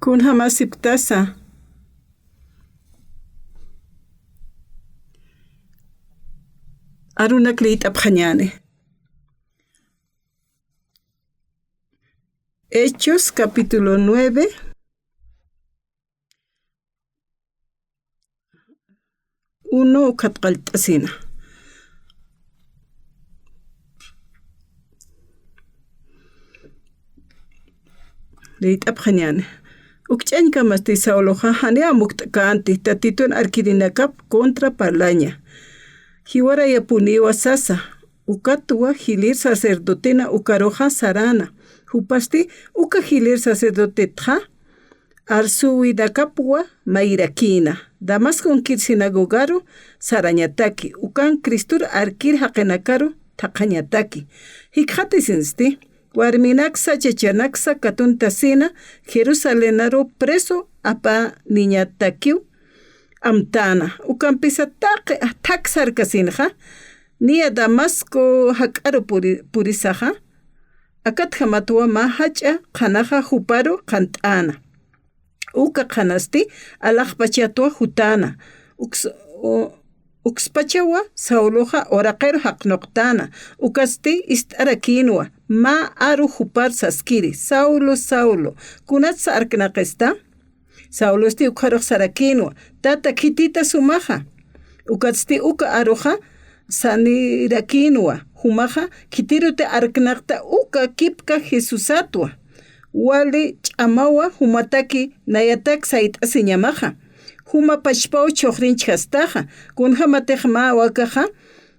Kun hamasiptasa. Aruna klita pjañane. Hechos capítulo 9. Uno katqaltasina. Lita pjañane. Ukchanka masti sauloja hanea muktakanti tatitun arkirinakap contra parlaña. Hiwara yapuniwa sasa. Ukatua hilir sacerdotina ukaroja sarana. Hupasti uka hilir sacerdote tja. Arsuwi dakapua mairakina. Damasco kir sinagogaro sarañataki. Ukan Kristur arkir haqenakaru taqañataki. Hikjate sinsti. Warminaksa chachanaksa katuntasina Jerusalenaro preso apa niñatakiu amtana. Ukampisa taksar kasinja. Nia Damasco hakaru purisaja. Akat hamatua mahacha kanaja juparo kantana. Uka kanasti alakpachatua jutana. Ukspachawa sauloja oraqero haqnoqtana. Ukasti istarakinwa. Ma aru jupar saskiri. Saulo. Kunatsa arknaqesta. Saulo esti ukharoq sarakinwa. Tata kitita sumaja. Ukatsti uka aruja sanirakinwa. Humaja kitirute arknaqta uka kipka Jesusatwa. Wali ch'amawa humataki nayatak sait'asi ñamaja. Huma pachpau choqrinchhastaja. Kunja matej ma wakaja.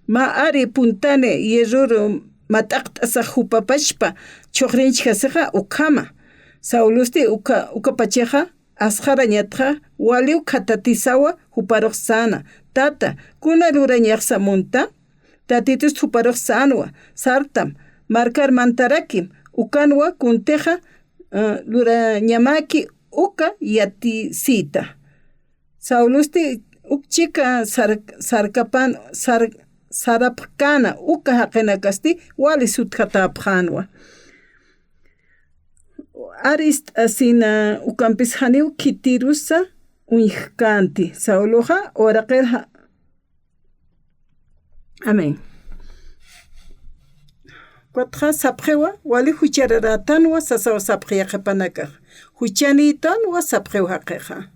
Ma ari puntane yerruru mataqt'asa hupapachpa choqrinchhasaja ukama. Saulosti uka pacheja asjara ñatja waliu katatisawa huparoq sana. Tata kuna lura ñaqsamunta. Tatitus huparoq sanwa. Sartam markar mantarakim. Ukanwa kunteja lura ñamaki uka yatisita. Saulosti ukchika sarapkana uka haqenakasti wali sutjatapjanwa. Arist asina ukampis haniu kitirusa uñikanti. Sauloja oraqerja. Amén. Cuatja sapjewa wali huchararatanwa sasawa sapjeya qepanakaj. Huchanitanwa sapjewa haqeja.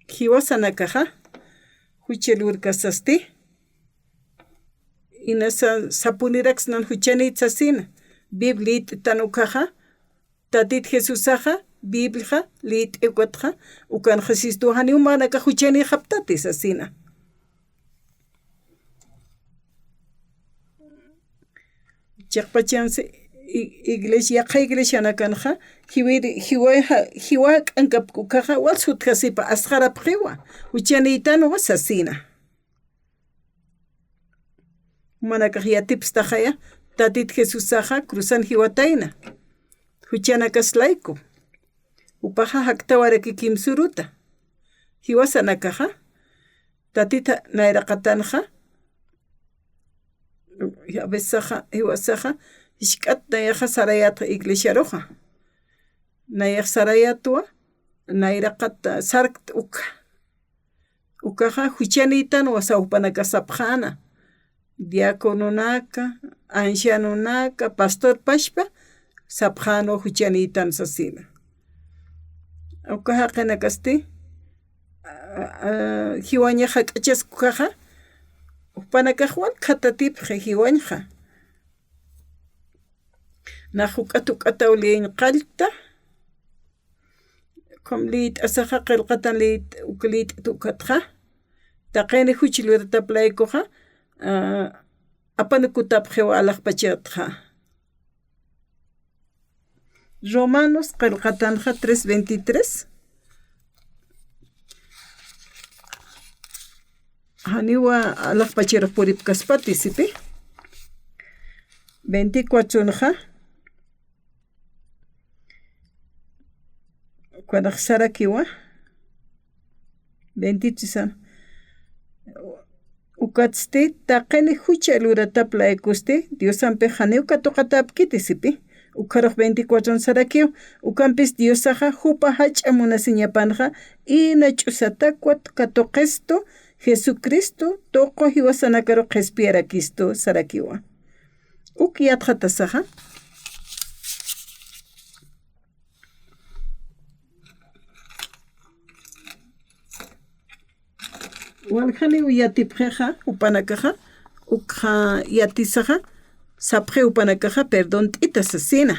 Hiwasanakaja. Huchelurkasasti. Inasa sapunirax nan huchanitsasina. Biblit tanukaja. Tatit Jesusaja. Biblja lit ecuatja. Ukan Jesistu haniumanaka huchani haptatis asina. Chakpachanse iglesia nakanja hiwa ankapkukaja wal sutkasipa asjara priwa uchanitano wasasina manakajia tips tajaya tatit Jesusaja cruzan hiwataina huchanakaslaiko upaja haktawareki kimsuruta hiwasanakaja tatita nairaqatanja Besaja, Iwasaja, Ishkat Nayaja Sarayat Iglesia Roja. Nayaj Sarayatua, Nairakat Sarkt Uka. Ukaja, Huchanitan was Aupanaka Sapjana. Diacononaka, Ancianonaka, Pastor Pashpa, Sapjano Huchanitan Sasina. Ukaja Kenakasti, Hiwanya Hachas Kukaja. Panakajuan katatip jejiwanja. Najukatukata ulien qalta. Komlit asaja qelqatan lit uklit tukatja. Taqeni huchilurta playkoja. Apanukutap jewa alaqpachatja. Romanos qelqatanja 3:23. Haniwa alaqpachero puripkaspati sipi 24 nja Cuanaxarakiwa 23 ukatzti taqeni hucha luratapla ekusti Diosampe haneuka toqatapkiti sipi ukarok 24 sarakio ukampis diosaja hupa hach'amuna siñapanja ina ch'usatakwat katoqesto Jesucristo toqo hiwasanakaro qespiara Cristo sarakiwa ukyatqatasaja walkhani uyatipjeja upanakaja ukja yatisaja sapje upanakaja perdón itasasina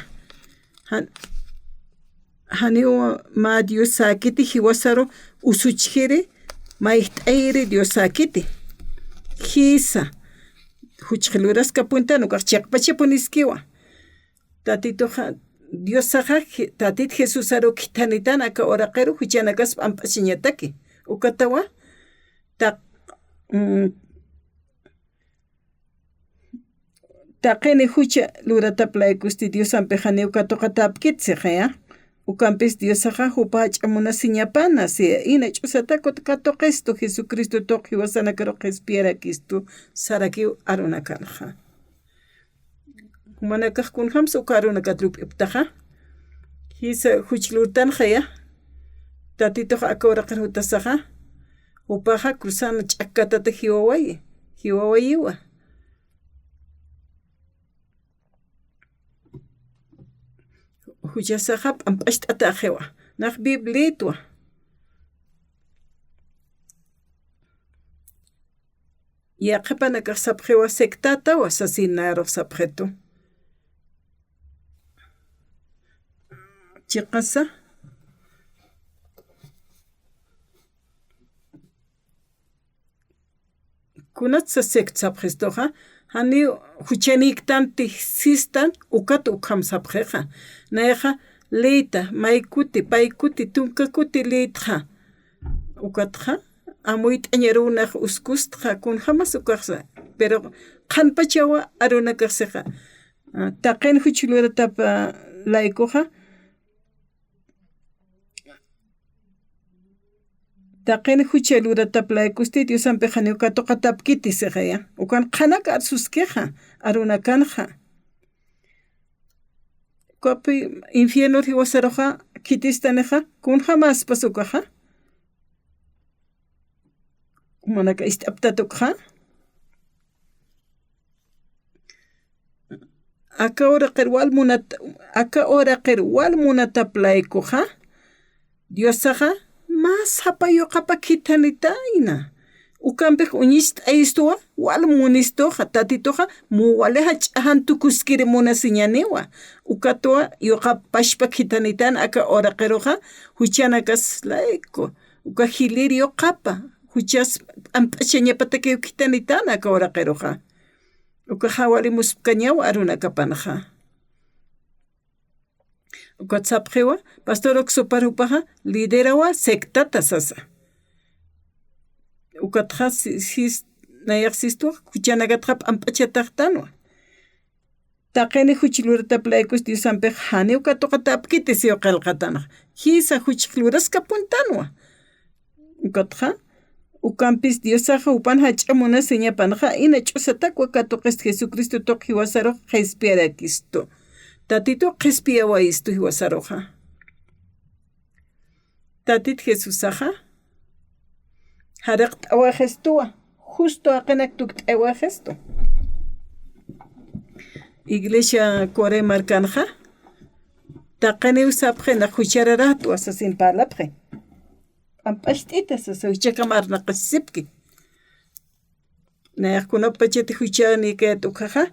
haniwa ma Dios sakiti hiwasaro usuchjiri ma iht'ayri Dios sakiti hisa huchqiluraska puntano kaqchaqpachapuniskiwa tatitoja Dios saja tatit Jesús aro kitanitana aka oraqero huchanakas p'amp'achiñataki ukatawa taqini hucha lurataplaykusti Dios ampejani ukatoqatapkitseqaya ukampis Dios saja hupa hach'amuna siñapana sea ina ch'usatako katoqesto Jesucristo toq hiwasanakaro qespiara Cristo saraki arunakanqa humanakaq kunhamsa uka arunakatrup'iptaqa hisa huchlurtanqaya tatitoqa aka oraqero hutasaqa upaja cruzana ch'akatata hiwawayiwa huchasaqa p'amp'asht'ata ajewa naq biblitwa yaqapanakaq sapjewa sectatawa asesinaroq sapjetu chiqasa kunatsa sekt sapjestoqa hani huchaniktanti sistan ukat ukham sapjeqa nayqa leita maykuti paykuti tunkakuti leitqa ukatqa amuyt'añarunaq uskustqa kunhamas ukaqsa pero qanpachawa arunakaqsiqa taqin huchluratapa laykuqa taqin huchalurataplay Dios ampejani ukatoqatapkiti siqaya ukan qhanaka arsuskeqa arunakanja kopi infierno hiwasaroqa kitistaneqa kunhamas pasukaqa manaka ist'aptatukqa aka oraqir walmunataplaykuqa Dios saqa mas hapayuqapa kitanitayna ukanpik uñist aystuwa walmunistoqa tatitoqa muwale hach'ahan tukuskiri munasiñaniwa ukatuwa yuqapashpa kitanitana aka oraqiruqa huchanakas layku uka hiliri yuqapa huchas amp'achañapataki kitanitana aka oraqiruqa uka hawarimuspañawa arunakapanaqa ukatsapjewa pastor oksuparupaja liderawa sectata sasa ukatja nayaqsistuwa huchanakatqa p'amp'achataqtanwa taqini huchlurataplaykus Dios ampej hani ukatoqatapkiti siyoqelqatanaq hisa huchqluraska puntanwa ukatja ukampis Dios saqa upan hach'amuna siñapanaqa ina ch'usatakwa katoqis Jesucristo toq hiwasaroq qespiara Cristo tatito qespiawa istu hiwasaroqa tatit Jesús saqa haraq t'awajestuwa justo aqenak tuk t'awajestu iglesia kore markanja taqani usapje na huchararatu asasin palapje amp'asht'ita sasa huchakamarna qasipki nayaqkunapacheti huchani kayatukaja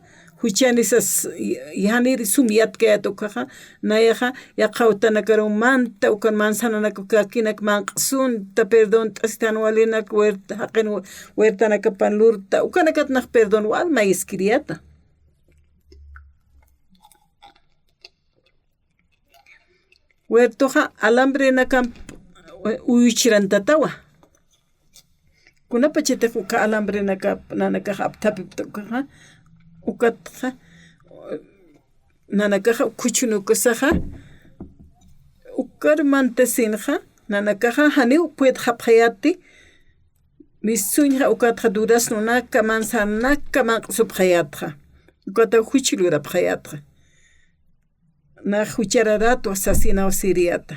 huchani sas yaniri sumyat kayatukaja nayaja yaqawtanakaron manta ukan mansananaka kakinak manq'sunta perdón t'asitanwalinak huerta haqin huertanakapan lurta ukanakatnaq perdón walma iskiriata huertoja alambre nakan uyuchirantatawa kunapachete uka alambre nanakaja aptapiptukaja ukatja nanakaja kuchunukusaja ukar mantesinja nanakaja hani puede hapjayati misuñja ukatja durazno naka manzanaka manq'supjayatja ukata huchilurapjayatja na huchararato asesinado siriata.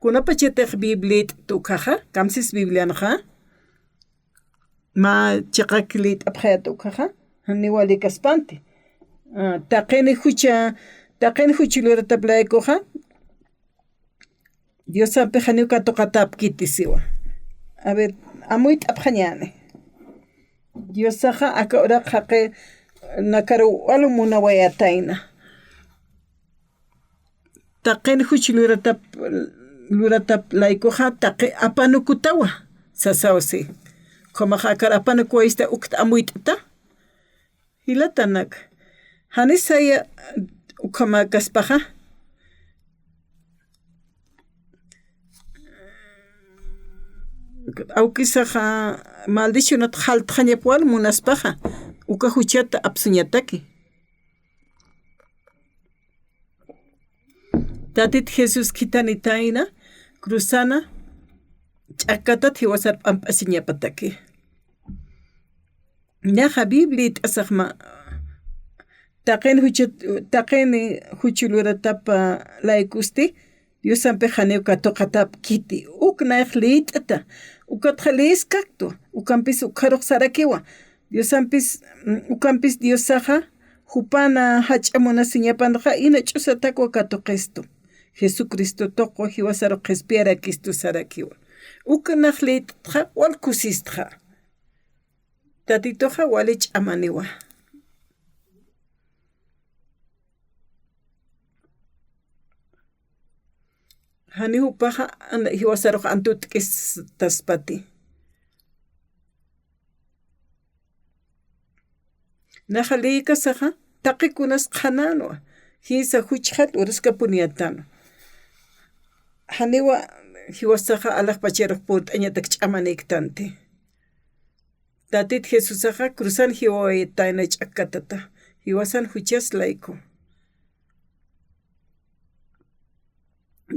Kunapa chetej biblit tukaja, kamsis biblianaja. Ma chakaklit abjaya tukaja, niwali kaspante. Taqeni huchilura tablaikoja. Dios sampe janiuka tokatap kitisiwa. A ver, amuit abjañane. Dios saja akora jake nakaru alumuna wayataina. Taqen huchilura tap laikoja taqe apanukutawa sasawsi. Como jakar apanukuista ukt amuitata. Hilatanak. Hanisaya ukama kaspaja. Aukisaja maldicionat jaltjañepual munaspaja. Uka huchata apsuñataki. Tatit Jesús kitanitaina cruzana chakata tiwasar pampasiñapataki. Naja biblit asagma taqen huchulura tapa laikusti Dios sampe janeuka toqatap kiti uknaej litata ukatjalis kakto ukampis ukjarok sarakiwa Dios sampis ukampis Dios saja hupana hach'amuna siñapanaja ina ch'usataku katoqesto Jesucristo toqo hiwasaro qespiara kistu sarakiwa uknaej litja walkusistja tatitoja walich amaniwa hani hupaja hiwasaroj antut kis taspati. Najalika saja taqikunas qhananwa hisa huchjal uriska puniatano. Haniwa hiwasaja alaj pacheroj put'añatak ch'amaniktanti. Tatit Jesusaja cruzan hiwaytaina ch'akatata hiwasan huchas laiko.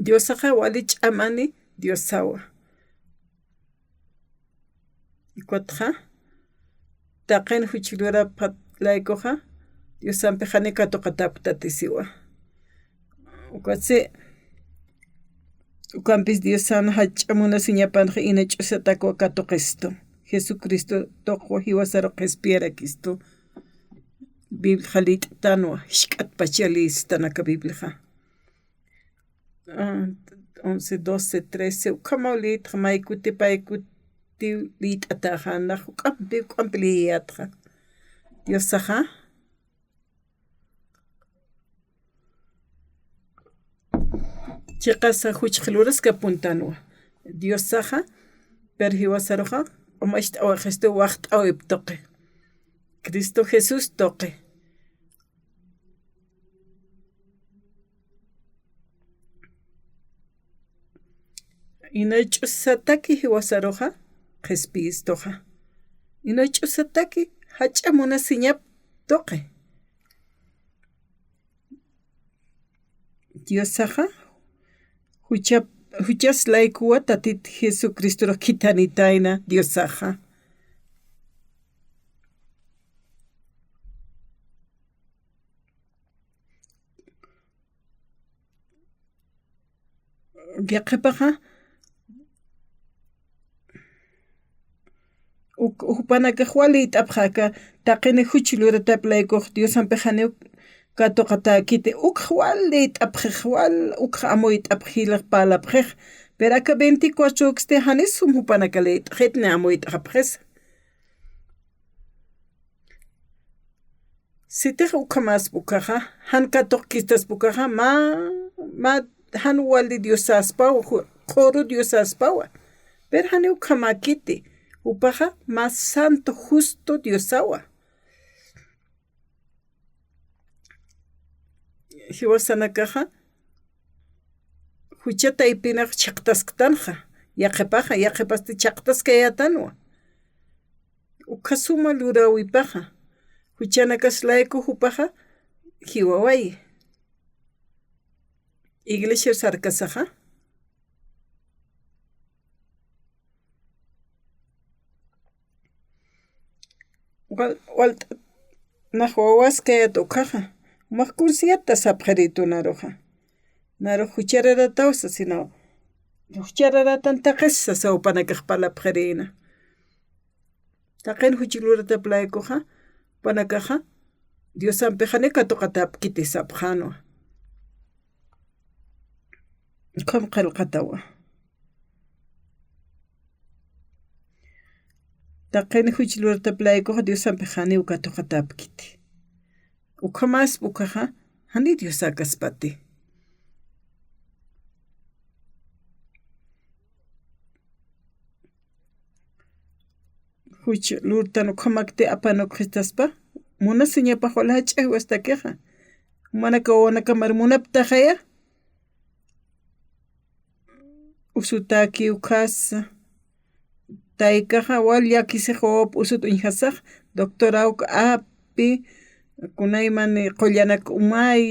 Dios saja walich amani Dios sawa. Ikotja taqen huchilura pat laikoja Dios sampe janika toqataptatisiwa. Ukatse ukampis Dios san hach'amuna siñapanja ina ch'usataku katoqisto. Jesucristo toqo hiwasaro qespiara kisto. Biblia jalit tanwa hishkat pachalis tanaka Biblia. 11, 12, 13 ukamaulit maikuti paikuti lit atajana ukampi ukampliatra Dios saja chiqasa huchqluras kapuntanwa Dios saja perhiwasaroja omashta awajesto waqt awiptoqe Cristo Jesús toqe Inach'usataki hiwasaroja qespistoja. Inach'usataki hach'amuna siñap toqe. Dios saja huchas laikuwa tatit Jesucristo kitanitaina Dios saja. Geqepaja Upanaka Jualit abjaka taqene huchilura taplaikoq Dios ampejaneu katoqata kite ukjualit abjejwal ukamoit abjilaq palabjej peraka 24 xte hanisum upanakalit jetne amoit abjes Sitej ukamas bukaja han katoqkistas bukaja ma han wali Dios aspaw qoro Dios aspawa per haneu kamakiti Upaja más santo justo Diosawa. Hiwasanakaja huchata ipinaq chaqtaskatanja yaqepasti chaqtaskayatanwa. Ukasuma lurawipaja huchanakaslaiko hupaja hiwawai. Iglesia sarkasaja Walt nahuawaskaya tukaja. Mahkursiata sapjaritunaroja. Naro huchararata usa sino huchararatan taqissa sawpanakaq palapqarina. Taqen huchilurata playkuqa panakaqa Dios ampejane katuqatap kitisapqanwa. Qam qillqatawa. Taqen huchilurata playkuqa Dios ampejane katuqatap kiti. Uqamas uqaqa hani Dios akaspati. Huchilurta uqamakti apanuqistaspa Munasiñapaq walhach'ay wastakiqa. Manaka wanakamar munaptaqaya. Usutaki uqhasa. Taykaqa walyakisiq wawap usut uñhasaq. Doctorauqa api. Kunaymani qollanak umay.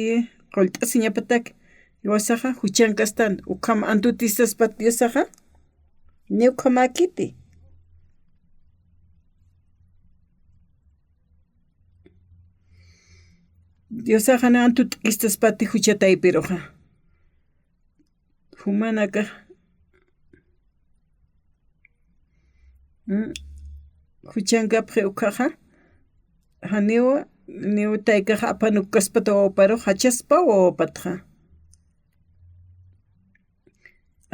Qollt'asiñapataki. Iwasaqa huchankastan. Uqhama antutisaspat Diosaqa. Ni uqhamakiti. Diosaqa na antut istaspati huchataypiruqa. Humanaka. Huchankapqi uqaqa. Haniwa niwa taykaqa apanukkaspata wawaparuq hachaspa wawapatqa.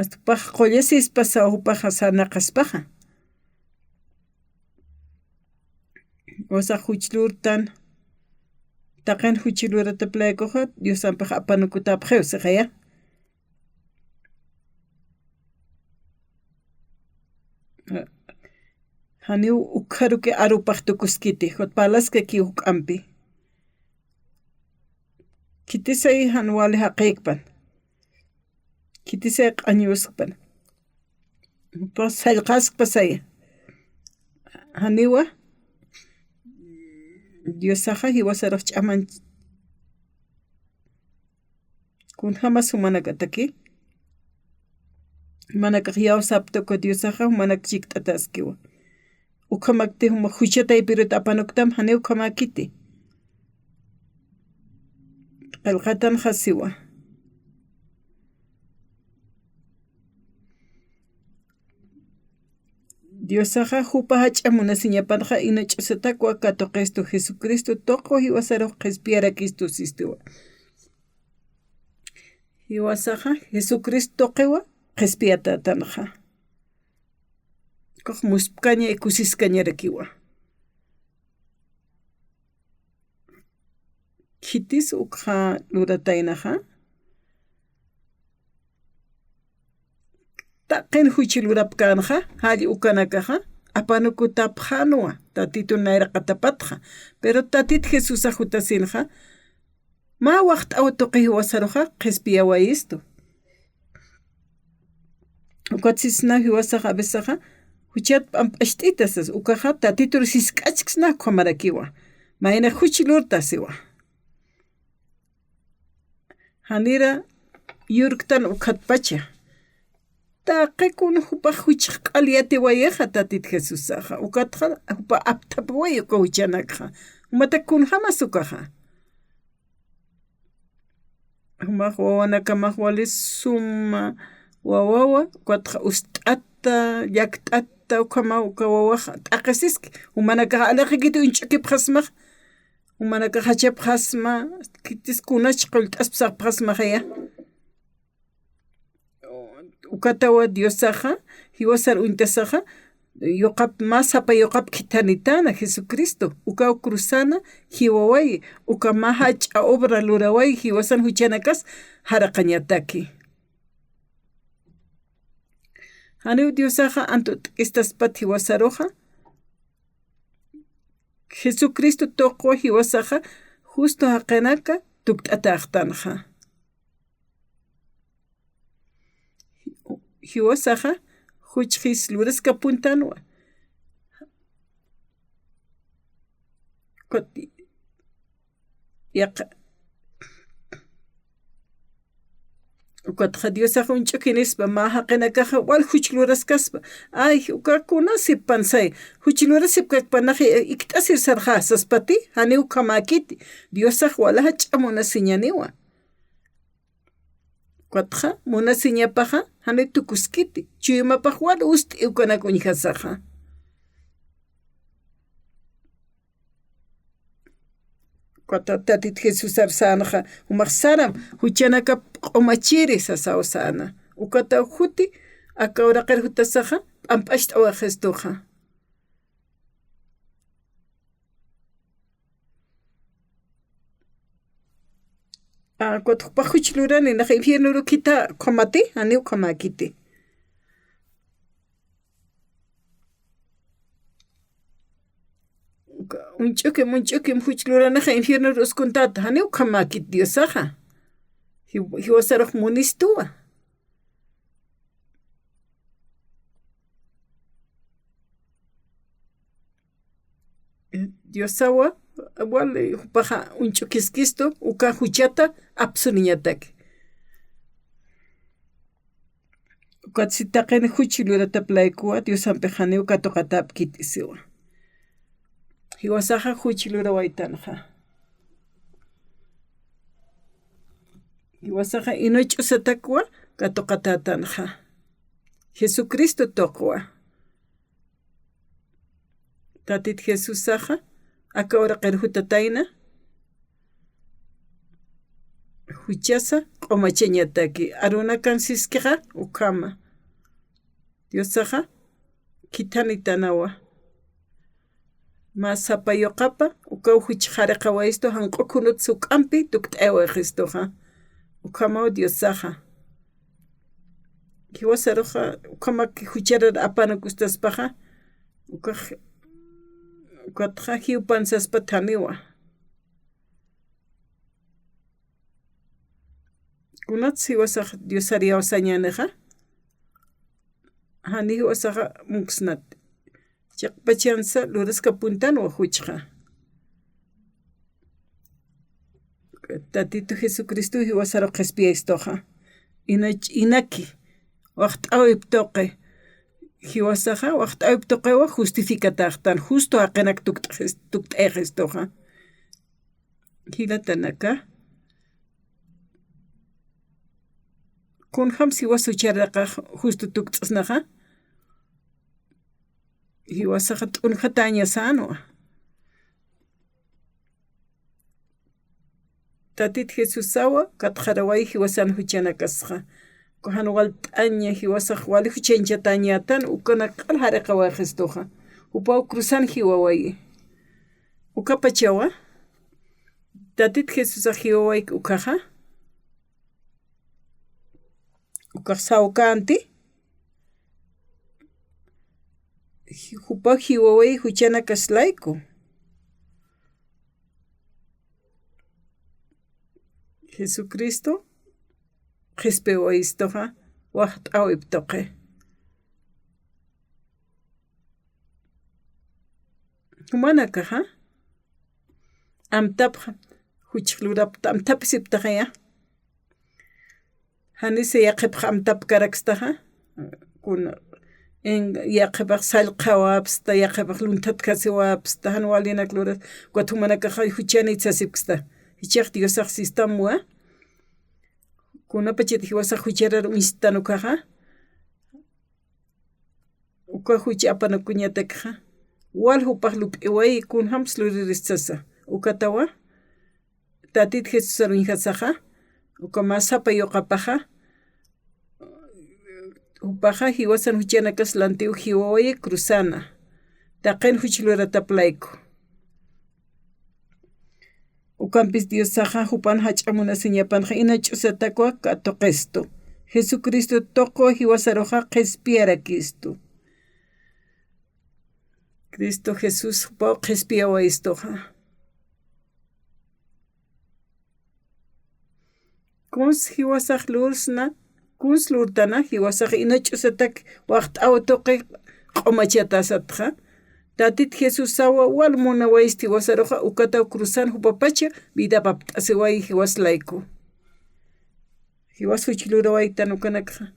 Astupaq qollasispa sawupaqa sanaqaspaqa. Wasaq huchilurtan Taqen huchilurata playkuqa Dios ampaq apanukutapaq usaqaya. Haniw ukharuki arupaq tukuskiti hotpalaska ki huk'ampi. Kitisay hanwali haqiqpan. Kitisay q'añusqpan. Pas sallqaspasaya. Haniwa Diosaqa hiwasaruq ch'aman kun hamas humanakataki manakaq yawsaptuqa Diosaqa humanak chikt'ataskiwa uqhamakti huma huchataypiruta apanuktam hani uqhamakiti qillqatan hasiwa Diosaqa hupa hach'amunasiñapanqa ina ch'usatakwa katuqistu Jesucristo toqo hiwasaruq qispiara Cristosistiwa. Hiwasaqa Jesucristo toqiwa qispiatatanqa. Kaq muspkaña ikusiskañarakiwa. Kitis uqha lurataynaqa. Taqen huchilurapkanqa halli ukanakaqa apanukutapqhanuwa tatitu nayraqatapatqa pero tatit Jesús ajutasinqa ma waqt awtuqi hiwasaruqa qispiyawayistu ukatsisna hiwasaqa abesaqa huchat p'amp'asht'itasas ukaqa tatitur sisk'achksna qhamarakiwa mayna huchilurtasiwa hanira yurktan ukhatpacha Taqekun hupa huchik q'aliyati wayeqa tatit Jesusaqa ukatqa hupa aptap wayuqa huchanakqa umata kunhamas ukaqa humaq wawanakamaq wali suma wawawa ukatqa ust'ata llakt'ata uqhama uka wawaqa t'aqasiski humanakaqa alaqikitu inch'ukipqasmaq humanakaqa hachapqasma kitis kunach qult'aspasaqpaqasmaqaya Ukatawa Diosaqa hiwasar untasaqa yuqap masapa yuqap kitanitana Jesucristo uka cruzana hiwaway uka mahach'a obra luraway hiwasan huchanakas haraqañataki Haniw Diosaqa antut istaspat hiwasaruqa Jesucristo toqwa hiwasaqa justo haqinaka tukt'ataqtanqa hiwasaqa huchqis luraska puntanwa yaqa ukatqa Diosaqa unch'ukinispa ma haqinakaqa wal huchluraskaspa ay ukakunasip pansay huchlurasip kakpanaqa ikt'asir sarqasaspati hani uqhamakiti Diosaqa wala hach'amunasiñaniwa Cuatja, mona siñapaja, hane tukuskiti. Chuyumapaj wal usti ukanakuñjasaja. Tatit Jesús arsanaja, umaxaram, huchanaka q'umachiri sasawsana. Ukata huti, akawraqer hutasaja, ampasht awajestuja. Cuatro huchlurani, naja infierno kita komati, aniu komakiti. Munchukim huchluranaja infierno ruskuntata, aniu komakit diosaja. Hiwasaroj munistua. Diosawa, wale paja unchukiskisto, uka huchata, absuniñatak. Ukatsitaqen huchilurata playkua, diosampejane ukatoqatap kitisiwa. Hiwasaja huchilura waitanja. Hiwasaja inoch'usatakwa katoqatatanja. Jesucristo toqwa. Tatit Jesús saja, akawra qerhutataina, huchasa, qomacheñataki, aruna kansiskija, ukama. Dios saja, kitanitanawa. Masapayoqapa, ukaw huchjaraqawa esto, hanqokunut sukampi, tukt'ewa ejistoja. Ukama Dios saja. Kiwasaroja, ukama ki hucharar apana kustaspaja, ukaj Cuatro hiupansas pataniwa. Kunat si wasaq diosaria osañaneja. Hani wasaqa muksnat. Chaqpachansa luraska puntanwa huchqa. Tatito Jesucristo hiwasaro qespia istoja. Inaki. Waqt'awip toqe. Hiwasaja, waqt'ayp toqewa justificataqtan, justo aqenak tukt'ejistoja. Hilatanaka. Kunham siwasu charaqa justo tukt'asnaja. Hiwasaja t'unjataña sanwa. Tatit Jesús sawa, katjaraway hiwasan huchanakasja. Kohan wal t'aña hiwasaq wali huchanchatanyatan ukana qalhariqa wajistuja. Upaw cruzan hiwawayi. Ukapachawa. Tatit Jesús hiwaway ukaja. Ukaqsaw kanti. Upaw hiwaway huchanakaslayku. Jesucristo Qispewa istoja, waqt'awip toqe. Humanakaja, amtapja, huchlurapta amtapisiptajaya. Hanise yaqipja amtap karakstaja, kun en yaqipaj salqawapsta, yaqipaj luntatkasiwapsta, hanwalinak luras, kuatumanakaja huchanitsasipksta. Hichaq Diosaq sistamwa. Kuna pachit hiwasa hucharar instanukaja. Uka huchi apanakuñatakaja. Wal hupaj lup'iway kun hams luriristasa. Ukatawa. Tatit Jesús arunjasaja. Uka masapa yoqapaja. Upaja hiwasan huchanakas lantiu hiwawaye cruzana. Taqen huchilurataplaiko. Ukampis Dios saja hupan hach'amuna siñapanja inach'usatakwa katoqesto. Jesucristo toqo hiwasaroja qespiara Cristo. Cristo Jesús hupa qespiawa istoja. Kuns hiwasaj lursna, kuns lurtana hiwasaj inach'usatak waqt'awa toqe q'umachatasatja. Tatit Jesús sawa wal muna waisti wasaroja ukata cruzan hupapacha vida baptasiway hiwaslayku. Hiwas huchluraway tanukanakja.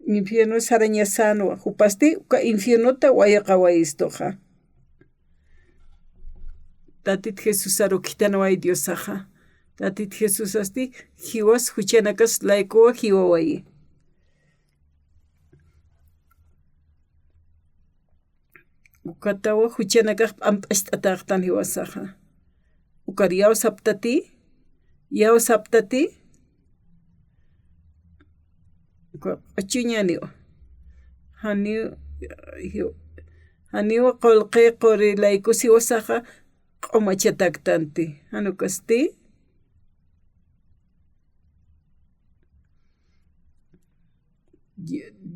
Infierno sarañasanwa hupasti uka infiernota wayaqaway istoja. Tatit Jesús arukitanaway Diosaja. Tatit Jesús asti hiwas huchanakas laiko hiwawayi. Ukatawa huchanakaq p'amp'asht'ataqtan hiwasaqa. Ukar yaw saptati achuñaniwa haniwa qolqi qori layku siwasaqa q'umachataktanti hanukasti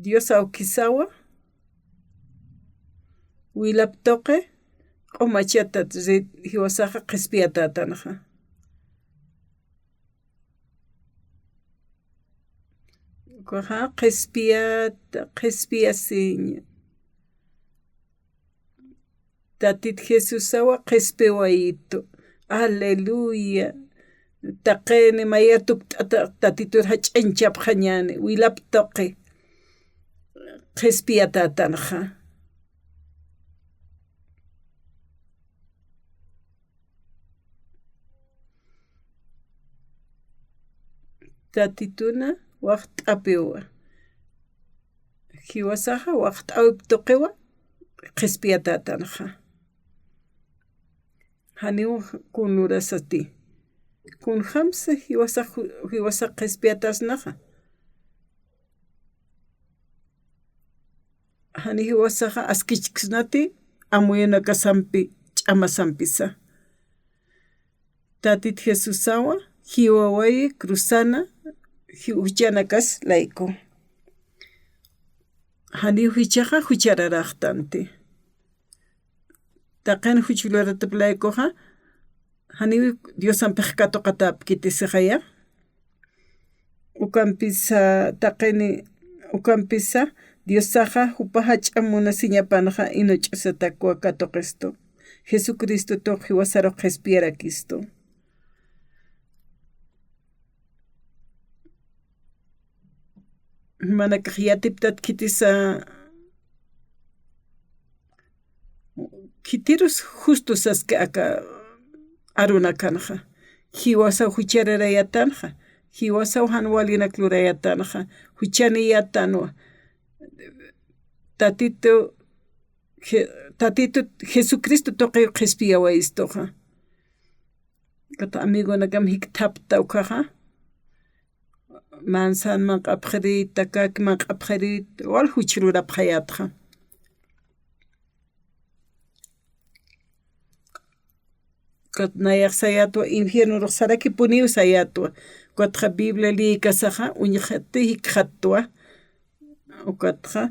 Dios awkisawa wilaptoqe q'umachatat hiwasaqa qhispiyatatanqa. Qhispiyasiña. Tatit Jesús sawa qhispiwayito. Aleluya. Taqeni mayatup tatitur hach'inchapqañani wilaptoqi qhispiyatatanqa. Tatituna waqt'apiwa hiwasaqa waqt'awip qhispiyatatanqa. Haniwa kunurasati kun hamsa hiwasaq qhispiyatasnaqa. Hani hiwasaqa askichkisnati amuyunakasampi ch'amasampisa. Tatit Jesús sawa hiwawayi cruzana huchanakas layku. Hani huchaqa huchararaqtanti. Taqen huchularatap laykuqa hani Diosanpaq katuqatap kitisiqaya. Ukampisa Diosaqa hupa hach'amuna siñapanqa ino ch'usatakua katuqistu. Jesucristo tuq hiwasaruq qhispiyarakistu. Manakaq yatiptat kitisa kitirus justo saski aka aruna kanqa. Hiwasaw huchararayatanqa. Hiwasaw hanwalina klurayatanqa. Huchaniyatanwa. Tatito Jesucristo tuqi qhispiyawaystuqa. Kata amigunakam hiktapta ukaqa. Mansanman q'apqiriyta kakiman q'apqiriyta wal huchururapqayatqa. Nayaq sayatwa infierno ruq saraki puniw sayatwa. Ukatqa Biblia liykasaqa uñiqhati hikqhatwa. Ukatqa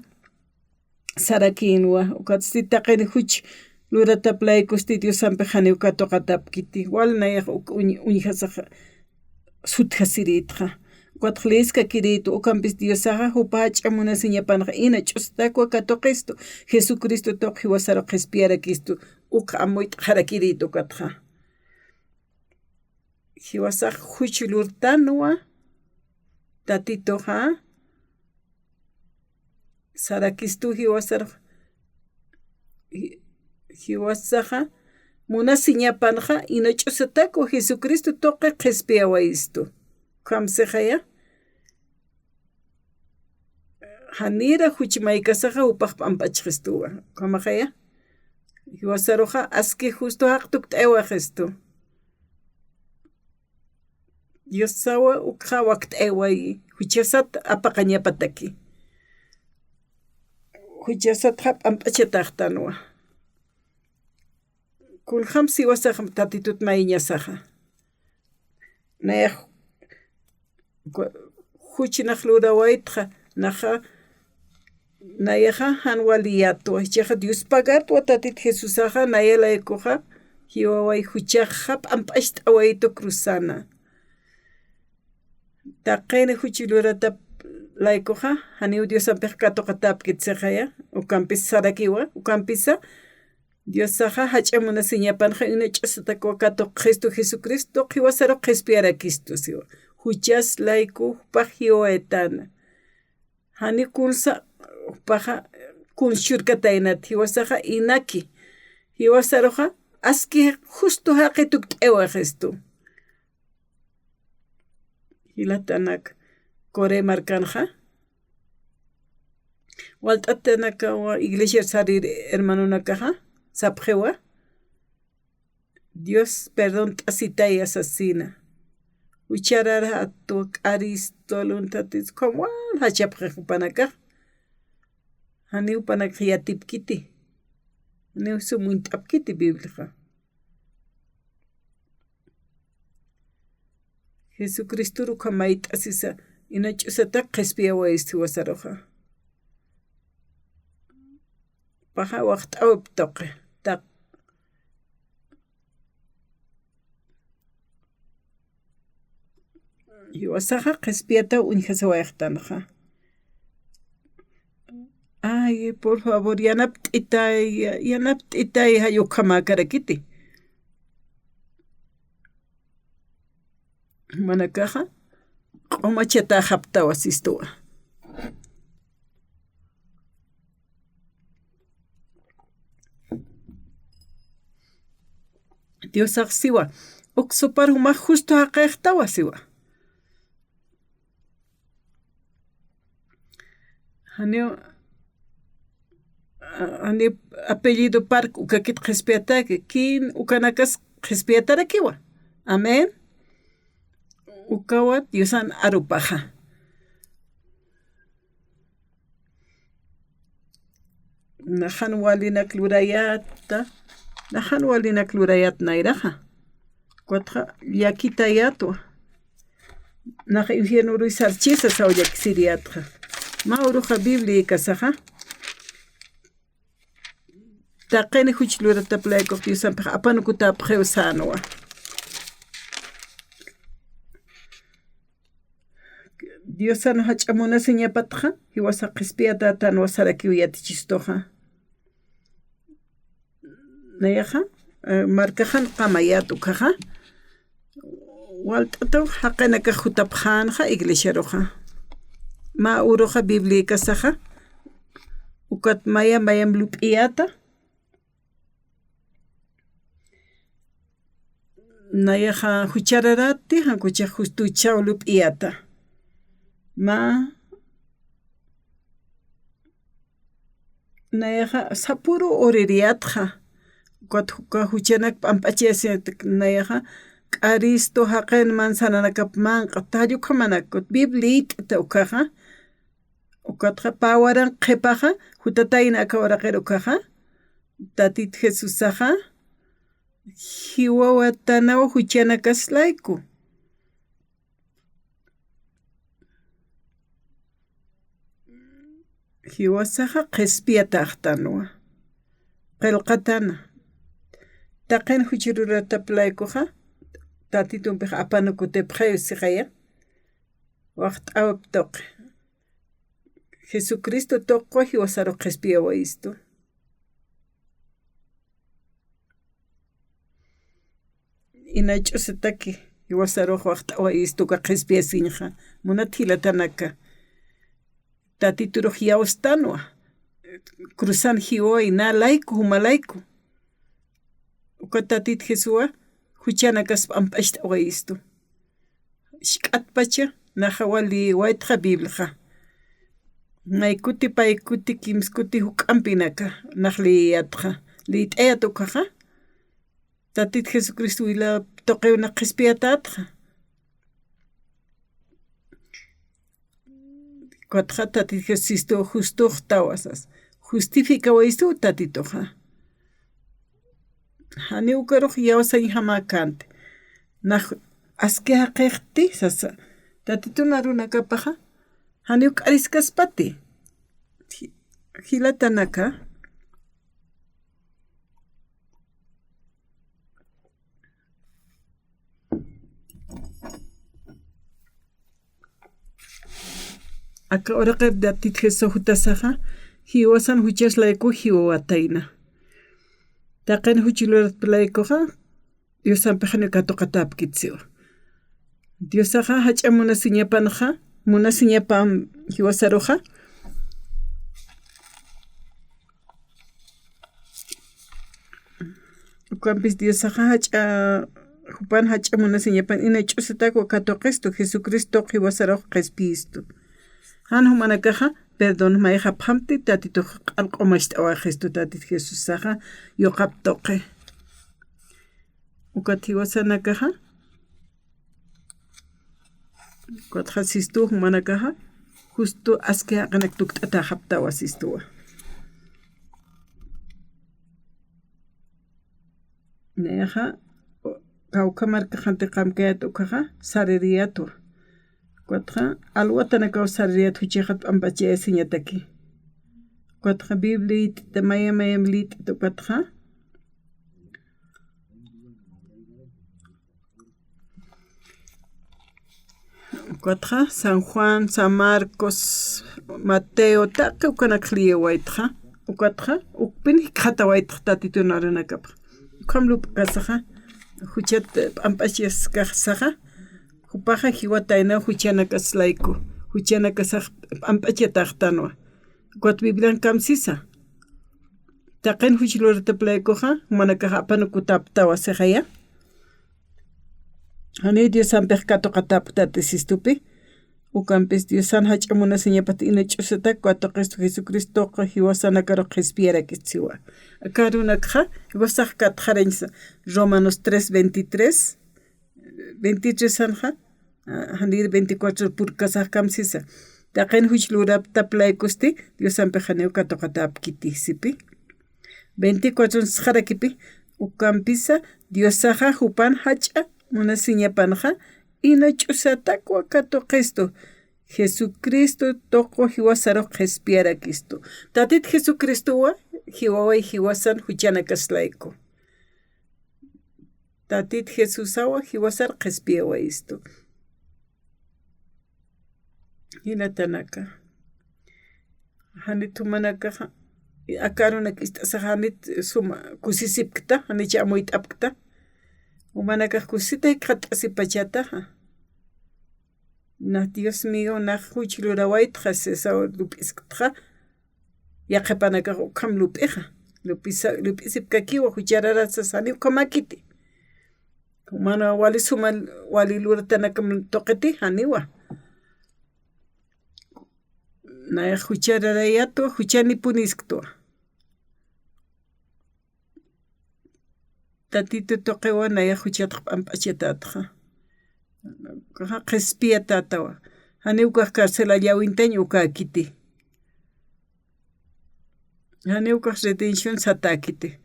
sarakinwa. Ukatqa taqini huch luratap laykusti Diosanpi haniw katuqatap kiti. Wal nayaq uñiqasaqa sutqasiritqa. Ukatqa liska kiritu ukampis Diosaqa hupa hach'amuna siñapanqa ina ch'usatakua katuqistu. Jesucristo tuq hiwasaruq qhispiyarakistu. Uqa amuyta qarakiritu ukatqa. Hiwasaqa huchulurtanwa tatitoqa sarakistu hiwasaqa munasiñapanqa ina ch'usatakua Jesucristo tuqi qhispiyawaystu. Kamsiqaya hanira huchimaykasaqa upaq p'ampachqistuwa. Kamaqaya hiwasaruqa aski justo haqtuk t'ewaqistu. Dios sawa ukqa waqt'ewayi huchasata apaqañapataki. Huchasata p'amp'achataqtanwa. Kulham siwasaqa tatitut mayñasaqa. Nayaq huchinaq lurawaytqa naqa nayaqa hanwaliyatwa. Ichaqa Dios pagatwa tatit Jesusaqa nayalaykuqa hiwaway huchaqa p'amp'asht'awaytu cruzana. Taqeni huchiluratap laykuqa haniw Diosanpaq katuqatap kitisiqaya. Ukampis sarakiwa ukampisa Diosaqa hach'amuna siñapanqa ina ch'usatakua katuq Cristo Jesucristo hiwasaruq qhispiyarakistu siwa. Huchas layku upaq hiwawaytana. Hani kunsa upaqa kunshurkataynata hiwasaqa inaki. Hiwasaruqa aski justo haqituk t'ewaqistu. hilatanak kore markanja waltatanaka wa iglesia sarir hermano nakaja sapjewa Dios perdón asita y asesina ucharara atu aristoluntatis como hachapjepanaka Haniu panakriatip kiti. Haniu sumuintap kiti Biblia. Jesucristo rukamait asisa inachusata qespia waisti wasaroja. Paja waqt awp toqe. Tak. Yuwasaja qespiata unjasa wayaqtanaja. Ay, por favor, yanapt itay hayukama karakiti. Manakaja, omacheta hapta wasistua. Dios siwa, oksopar huma justo haqeqta wasiwa. Haneo Ani apellido park ukakit respetar que kin ukanakas respetar kiwa. Amén. Ukawat yusan arupaja. Nahan walina klurayata. Nahan walina klurayat nairaja. Cuatra yakita yato. Nah infierno ruisarchisa sauyak siriatra. Mauruja biblia kasaja. Taqeni huchlura taplaiko tiusan pa apanu kuta preusanoa. Diosano hachamuna señapatja, hiwasa qispiata tan wasarakiu yatichistoja. Nayaja, marcajan qamayatu kaja. Waltato haqenaka jutapjanja iglesia roja. Ma uroja biblia kasaja. Ukat mayam lupiata. Nayaja huchararati hankucha justu chaulup iata. Ma nayaja sapuro oririatja. Kuat huchanak pampachese nayaja karisto haqen manzananakap manqa tayukamanakut biblit taukaja. Ukatja pawaran qepaja hutatayna akawaraqero kaja. Tatit Jesusaja. Hiwa watanawa huchana kaslaiku. Hiwa saja qespia taqtanwa. Qelqatana. Taqen huchirura taplaikuja. Tatitun peja apanuku tepjayo sigaya. Waqt awap toqe. Jesucristo toqo hiwa saro qespia wa isto. Inachusataki iwasarojo hasta wa istuka qespia sinja munatila tanaka tatituro hiaustanwa cruzan hioi na laiku humalaiku ukatatit jesua huchanakas ampashta wa istu shkatpacha na hawali waitja biblia naikuti paikuti kimskuti hukampinaka nahli yatja litayatukaja Tatit Jesucristo ila toqeo na qispiatatra. Cuatja tatit Jesucristo justo tawasas. Justifica wa isto tatitoja. Hani ukaroj yawsa hamakante. Nah aske haqeqti sasa. Tatito naruna kapaja. Hani ukariskas pati. Hilatanaka. Aka ora qeb datit Jesu hutasaja hiwasan huchas laiku hiwataina. Taqen huchilurat plaikoja Diosan pejane katoqatap kitsiwa. Diosaja hachamuna siñapanja muna siñapam hiwasaroja. Ukampis Diosaja hacha Jupan hach'amuna siñapan ina ch'usataku katoqistu Jesucristo qiwasaraq qispistu. Han humanakaja perdón mayja phamti tatito q'alq'umashtawa Cristo tatit Jesús saja yoqaptoqe. Ukatiwasanakaja Cuatjasistu humanakaja justo aske haqanak tukt'ata haptawasistuwa. Neja Caucamarca jantiqamkayat ukaja saririatu. Cuatja alwatanakaw saririatu chijat ampache siñataki. Cuatja biblit mayam lit cuatja. Cuatja San Juan, San Marcos, Mateo taqa ukanak liyawaitja. Cuatja ukpini katawaitja tatitunarunakap. Kamlup kasaja. Huchat ampachias kasaja. Hupaja hiwataina huchanakas laiku. Huchanakas ampachataqtanwa. Cuat Biblian kamsisa. Taqen huchilurta plaikoja. Manakaja apanukutaptawa sejaya. Hani Dios sampej katokataptatesistupi. Ukampes Dios san hach'amuna siñapat ina ch'usata katoqistu Jesucristoqa hiwasanakaro qispiara kitsiwa. Akarunakja hiwasaq katqarinsa Romanos 3:23 23 sanja hanir 24 purkasaq kamsisa. Taqen huchlurapta playkusti Dios sampej haneu katokatapkitisipi. 24 sqarakipi ukampisa Dios saja hupan hach'a muna siñapanja ina ch'usatakwa katoqistu Jesucristo toqo hiwasaro qispiara kistu. Tatit Jesucristowa hiwaway hiwasan huchanakaslaiku. Tatit Jesusawa hiwasar qispiawaistu. Hinatanaka. Hanit humanakaja akarunak istasajanit suma kusisipkta hanich amuitapkta. Humanakaj kusita qat'asipachataja. Na Dios mío na huchlurawaytja sesa lupiskutja. Yaqepanakaj uqam lup'ija. Lupisipkakiwa huchararasa sani uqamakiti. Humana wali sumal wali luratanakam toqeti haniwa. Na huchararayato huchani punisktua. Tatito toqewa naya huchataq amp'achatatqa. Qispia tatawa. Haniwkaq karcela llawintaña ukakiti. Haniwkaq redención satakiti.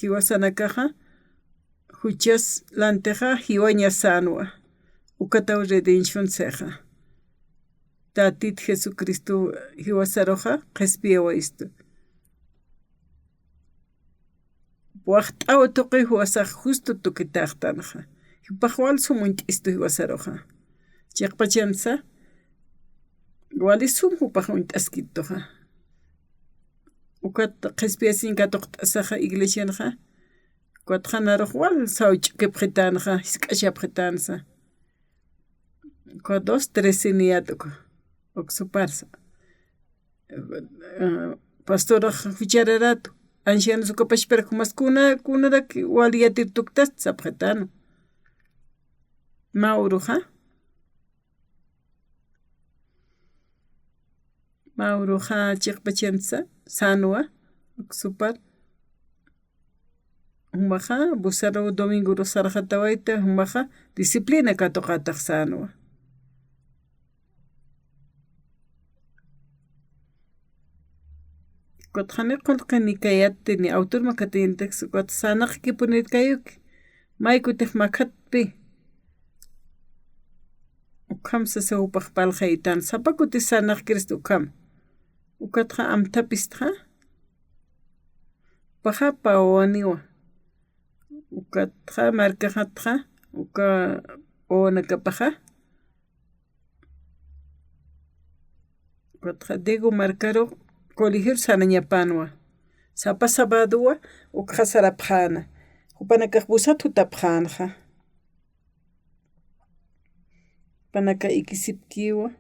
Hiwasanakaja huchas lanteja hiwaña sanwa. Ukataw redención seja. Tatit Jesucristo hiwasaroja qispia waistu. Waqt'aw tuqi huwasaq justo tukitaqtanja. Hipaqwal sumunt'istu hiwasaroja. Chiqpachansa wali sum hupaq unt'askitoja. Ukat qispiasinka tuqt'asaja iglesianja. Kuatqanaruq wal sawch'kipqitanja hisk'ashapqitansa. Kwa 2-13 niyatuqa. Oksuparsa. Pastoraj huchararatu. Ancianos ukapashpera kumas kunaraki waliyatir tuktas sapqetano. Mauruja. Mauruja chiqpachansa sanwa uksupar. Humaja busaro domingo rosarjatawaita humaja disciplina katoqataq sanwa. Kutjani qolqani kayati ni autor makatintex kot sanaq kipunit kayuk maykutej makhatpi ukam sa upaq palqaytan sapakuti sanaq Cristo ukam ukatqa amtapistqa paja pawaniwa ukatqa markaqatqa uka onakapaja ukatqa digo marcaro colegio sanañapanwa. Sapa sabadua ukhasarapjana. Upanaka busatu tapjanja. Panaka ikisipkiwa.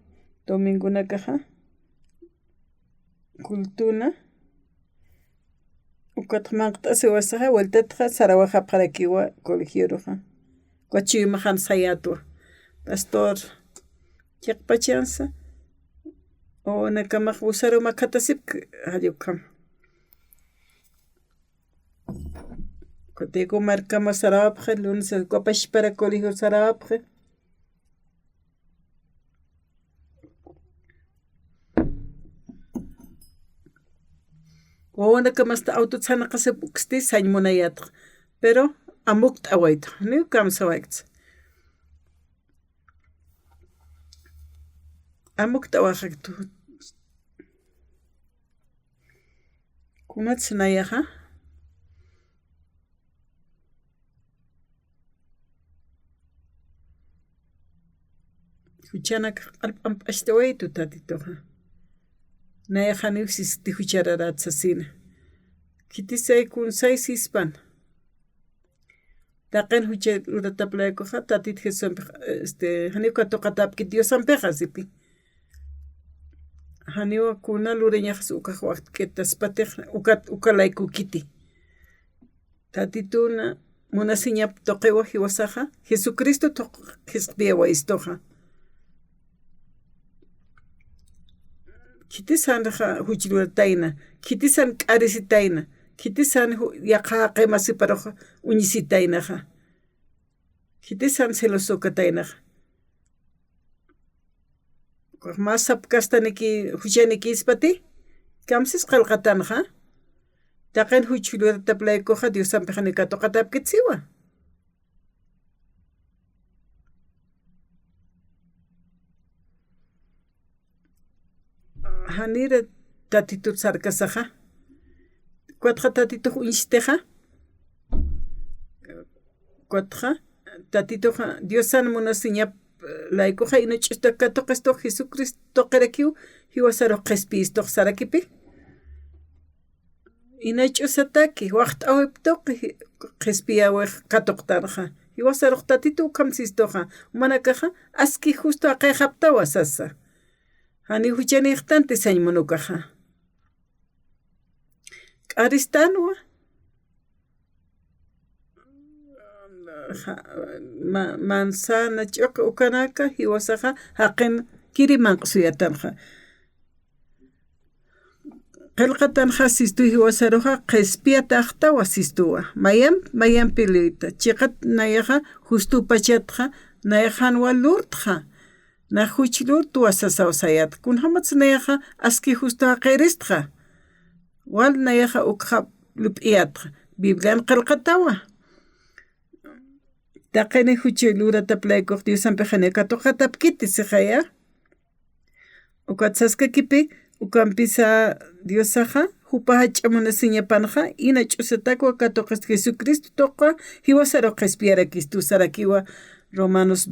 Domingo nakaja. Kultuna. Ukatmanqta siwasaqa vueltatqa Sarawajapqarakiwa colegioruqa Guachimajan sayatwa pastor llaqpachansa o nakamaq usaro makatasip hallukam Kutiko markama Sarawapqa lunes guapash para colegio Sarawapqa Wawanakamasta auto tsanaqasip uksti sañmunayataq pero amukt awayta ni kamsawayta amukt awaqaktu kunat nayaqa huchanak alp'amp'ashtawaytu tatitoqa Nayaqaniwsis tihuchararatsassina. Kitisay kunsay sispan. Taqen huchay urataplaykuqa tatit Jesusanpaq haniwa toqatapki Diosanpiqa sipi. Haniwa kuna lureñaqas ukaq waqtkitaspatik ukalayku kiti. Tatituna munasiñap toqiwa hiwasaqa Jesucristo hisp'iyawa istoqa. Kitisan huchilurataina, kitisan k'arisitaina, kitisan yaqa qimasiparaqa uñisitainaqa, kitisan celosokatainaqa. Mas sapkastaniki huchaniki ispati, kamsis qalqatanqa, taqen huchiluratapllaykuqa Diosanpiqa nikatoqatapkitsiwa. Hanira tatito sarkasaqa cuatqa tatito uñisteqa cuatqa tatitoqa Diosan munasiñap laykuqa inach'ustaqa toqistoq Jesucristo toqirakiw hiwasaruq qespistoq sarakipi inach'usataki waqt'awip toqi qespiyawiq katoqtarqa hiwasaruq tatito kamsistoqa manakaqa aski justo aqayqaptawa sasa Hani huchaniqtante sañmunukaqa. K'aristanwa manzana ch'uqi ukanaka hiwasaqa haqin kirimanqa suyatanqa. Qillqatanqa sistu hiwasaruqa qespiataqtawa sistuwa. Mayan pilita. Chiqat nayaqa justu pachatqa nayahanwa lurtqa. Na huchilur tuwasasawsayat kun hamats nayaqa aski justo aqiristqa wal nayaqa ukqa lup'iyatqa Biblian qillqatawa taqeni huchiluratapllaykuq Diosanpiqa nikatoqatapkiti siqaya ukatsaskakipi ukampisa Diosaqa hupa hach'amunasiñapanqa ina ch'usatakwa katoqis Jesucristo toqa hiwasaruq qespiarakistu sarakiwa Romanos